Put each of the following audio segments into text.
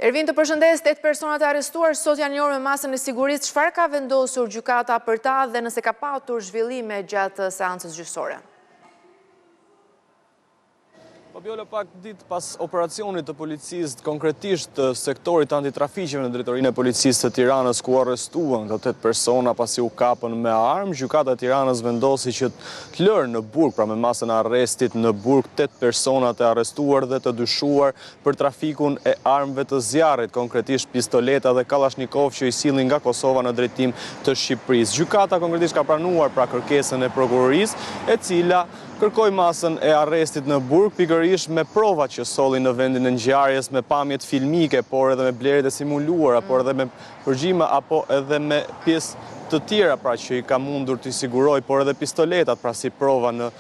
Ervin, të përshëndes, 8 personat e arrestuar sot janë njohur me masën e sigurisë. Çfarë ka vendosur gjykata për ta dhe nëse ka patur zhvillime gjatë seancës gjyqësore? Fabiola, pak ditë pas operacionit të policisë, konkretisht të sektorit antitrafiqeve në drejtorinë e policisë të Tiranës, ku arrestuan këto 8 persona pasi u kapën me armë, gjykata e Tiranës vendosi që të lërë në burg, pra me masën e arrestit në burg, 8 persona të arrestuar dhe të dyshuar për trafikun e armëve të zjarrit, konkretisht pistoleta dhe kalashnikov që i sillnin nga Kosova në drejtim të Shqipërisë. Gjykata konkretisht ka pranuar pra kërkesën e prokurorisë, e cila kërkoi masën e arrestit në burg, pikërisht me prova që solli në vendin e ngjarjes, me pamjet filmike, por edhe me blerjet e simuluara, por edhe me përgjime apo edhe me pjesë të tjera pra që i ka mundur të siguroj, por edhe pistoletat pra si prova në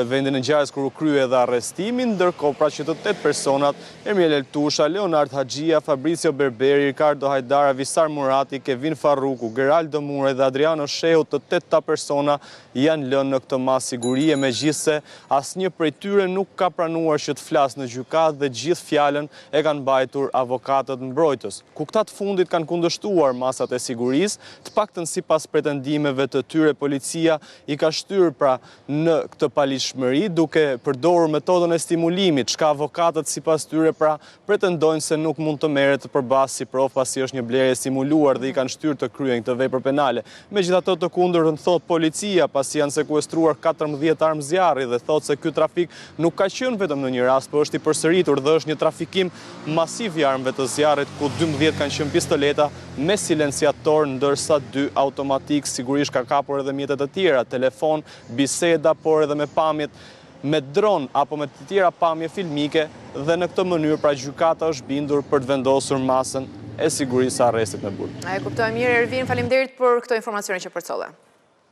vendin e ngjarjes kur u krye edhe arrestimi, ndërkohë pra që të 8 personat, Ermiel Eltusha, Leonard Haxhia, Fabricio Berberi, Ricardo Hajdara, Visar Murati, Kevin Farruku, Geraldo Mure dhe Adriano Shehu, të 8 persona janë lënë në këtë masë sigurie, megjithse asnjë prej tyre nuk ka pranuar që të flasë në gjykatë dhe gjithë fjalën e kanë mbajtur avokatët mbrojtës. Ku këta të fundit kanë kundërshtuar masat e sigurisë, të paktën sipas pretendimeve të tyre, policia i ka shtyr pra në këtë palishmëri duke përdorur metodën e stimulimit, çka avokatët sipas tyre pra pretendojnë se nuk mund të merret përballë si provë pasi është një blerje simuluar dhe i kanë shtyr të kryejnë këtë vepër penale. Megjithatë të kundërtën thot policia pasi janë sekuestruar 14 armë zjarri dhe thot se ky trafik nuk ka qenë vetëm në një rast, por është i përsëritur dhe është një trafikim masiv i armëve të zjarrit ku 12 kanë qenë pistoleta me silenciator, ndërsa 2 automatik, sigurisht ka kapur edhe mjetet të tjera, telefon, biseda, por edhe me pamjet me dron apo me të tjera pamje filmike dhe në këtë mënyrë pra gjykata është bindur për të vendosur masën e sigurisë së arrestit në burg. E kuptoj mirë, Ervin, faleminderit për këto informacione që përcolle.